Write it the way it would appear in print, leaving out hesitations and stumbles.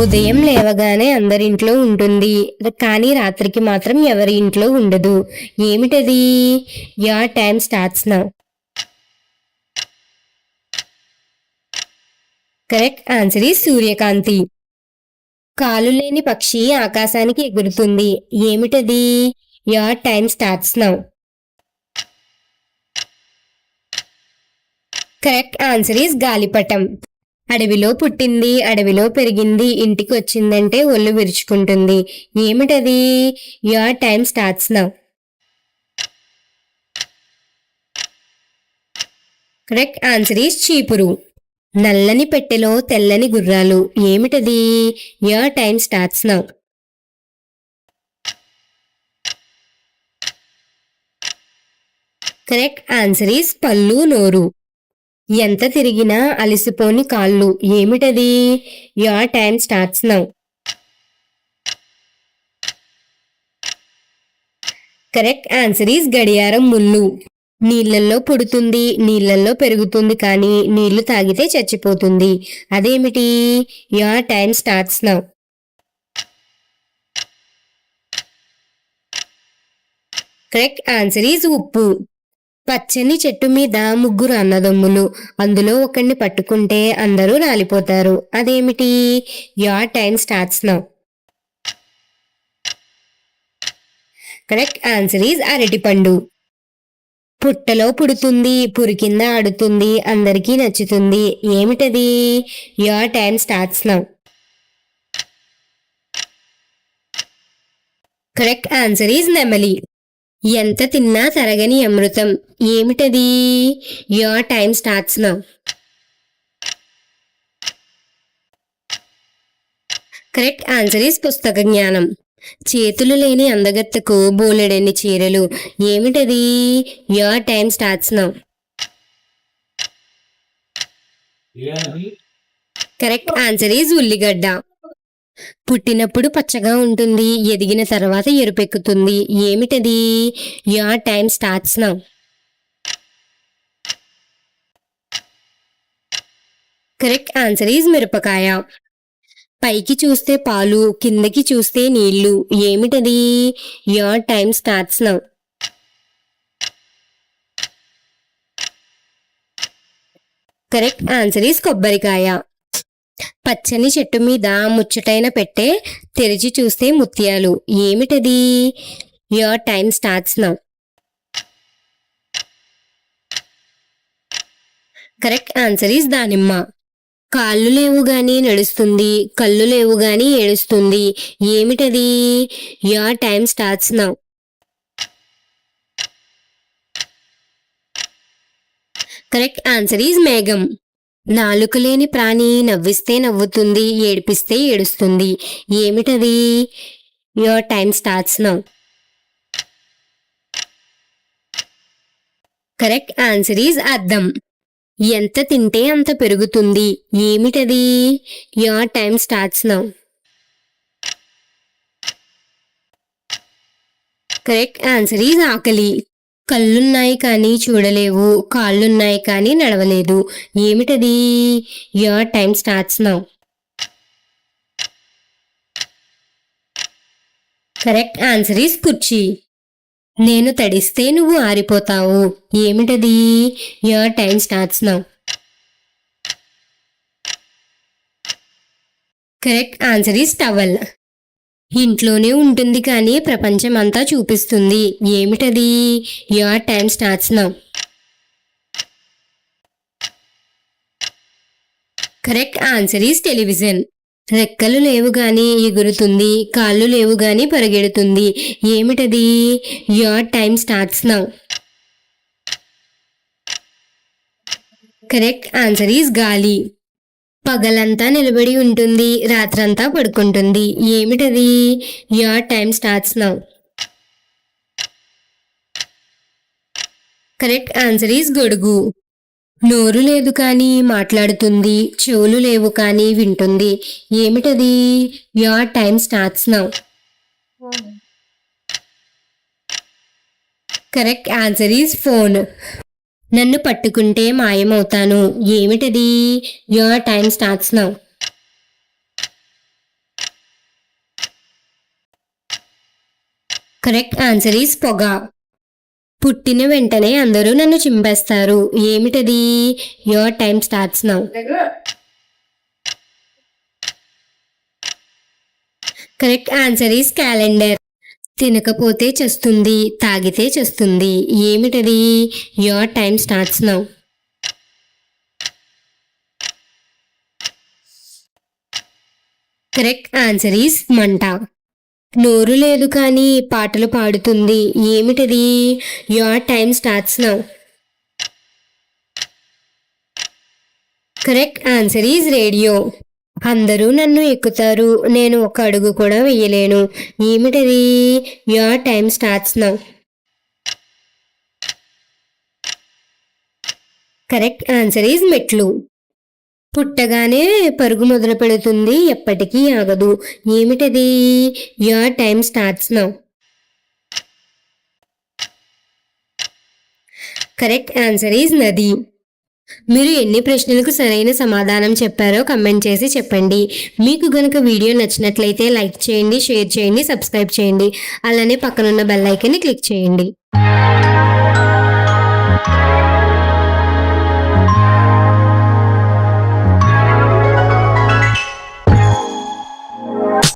ఉదయం లేవగానే అందరింట్లో ఉంటుంది, కానీ రాత్రికి మాత్రం ఎవరి ఇంట్లో ఉండదు. ఏమిటది? Your time starts now. Correct answer is సూర్యకాంతి. కాలు లేని పక్షి ఆకాశానికి ఎగురుతుంది. ఏమిటది? Your time starts now. Correct answer is గాలిపటం. అడవిలో పుట్టింది, అడవిలో పెరిగింది, ఇంటికి వచ్చిందంటే ఒళ్ళు విరుచుకుంటుంది. ఏమిటది? Your time starts now. Correct answer is చీపురు. నల్లని పెట్టెలో తెల్లని గుర్రాలు. ఏమిటది? Your time starts now. Correct answer is పళ్ళు, నోరు. ఎంత తిరిగినా అలసిపోని కాళ్ళు. ఏమిటది? Your time starts now. Correct answer is గడియారం ముళ్ళు. నీళ్లలో పుడుతుంది, నీళ్లలో పెరుగుతుంది, కానీ నీళ్లు తాగితే చచ్చిపోతుంది. అదేమిటి? Your time starts now. Correct answer is ఉప్పు. పచ్చని చెట్టు మీద ముగ్గురు అన్నదమ్ములు, అందులో ఒకరిని పట్టుకుంటే అందరూ రాలిపోతారు. అదేమిటి? Your time starts now. Correct answer is అరటిపండు. పుట్టలో పుడుతుంది, పురి కింద ఆడుతుంది, అందరికీ నచ్చుతుంది. ఏమిటది? Your time starts now. Correct answer is నెమలి. ఎంత తిన్నా తరగని అమృతం. ఏమిటది? Your time starts now. Correct answer is పుస్తక జ్ఞానం. చేతులు లేని అందగత్తెకు బోలెడన్ని చీరలు. ఏమిటది? Your time starts now. Correct answer is ఉల్లిగడ్డ. పుట్టినప్పుడు పచ్చగా ఉంటుంది, ఎదిగిన తర్వాత ఎరుపెక్కుతుంది. ఏమిటది? Your time starts now. Correct answer is మిరపకాయ. పైకి చూస్తే పాలు, కిందకి చూస్తే నీళ్లు. ఏమిటది? Your time starts now. Correct answer is కొబ్బరికాయ. పచ్చని చెట్టు మీద ముచ్చటైన పెట్టే, తెరిచి చూస్తే ముత్యాలు. ఏమిటది? Your time starts now. Correct answer is దానిమ్మ. కాళ్ళు లేవు గాని నడుస్తుంది, కళ్ళు లేవు గాని ఏడుస్తుంది. ఏమిటది? Your time starts now. Correct answer is మేఘం. నాలుక లేని ప్రాణి నవ్విస్తే నవ్వుతుంది, ఏడిపిస్తే ఏడుస్తుంది. ఏమిటది? Your time starts now. Correct answer is అద్దం. ఎంత తింటే అంత పెరుగుతుంది. ఏమిటది? Your time starts now. Correct answer is ఆకలి. కళ్ళున్నాయి కానీ చూడలేవు, కాళ్ళున్నాయి కానీ నడవలేదు. ఏమిటది? Your time starts now. Correct answer is కుర్చీ. నేను తడిస్తే నువ్వు ఆరిపోతావు. ఏమిటది? Your time starts now. Correct answer is towel. ఇంట్లోనే ఉంటుంది కానీ ప్రపంచం అంతా చూపిస్తుంది. ఏమిటది? Your time starts now. Correct answer is television. రెక్కలు లేవు గాని ఎగురుతుంది, కాళ్ళు లేవు గాని పరిగెడుతుంది. ఏమిటది? Your time starts now. Correct answer is గాలి. పగలంతా నిలబడి ఉంటుంది, రాత్రంతా పడుకుంటుంది. ఏమిటది? Your time starts now. Correct answer is గొడుగు. నోరు లేదు కానీ మాట్లాడుతుంది, చెవులు లేవు కానీ వింటుంది. ఏమిటది? Your time starts now. Correct answer is phone. నన్ను పట్టుకుంటే మాయమవుతాను. ఏమిటది? Your time starts now. Correct answer is పొగ. పుట్టిన వెంటనే అందరూ నన్ను చింపేస్తారు. ఏమిటది? Your time starts now. Correct answer is calendar. తినకపోతే చస్తుంది, తాగితే చస్తుంది. ఏమిటది? Your time starts now. Correct answer is మంట. నోరు లేదు కానీ పాటలు పాడుతుంది. ఏమిటది? Your time starts now. Correct answer is radio. అందరూ నన్ను ఎక్కుతారు, నేను ఒక అడుగు కూడా వెయ్యలేను. ఏమిటది? Your time starts now. Correct answer is మెట్లు. పుట్టగానే పరుగు మొదలు పెడుతుంది, ఎప్పటికీ ఆగదు. ఏమిటది? Your time starts now. Correct answer is నది. మీరు ఎన్ని ప్రశ్నలకు సరైన సమాధానం చెప్పారో కమెంట్ చేసి చెప్పండి. మీకు గనుక వీడియో నచ్చినట్లయితే లైక్ చేయండి, షేర్ చేయండి, సబ్స్క్రైబ్ చేయండి. అలానే పక్కనున్న బెల్ ఐకాన్ని క్లిక్ చేయండి.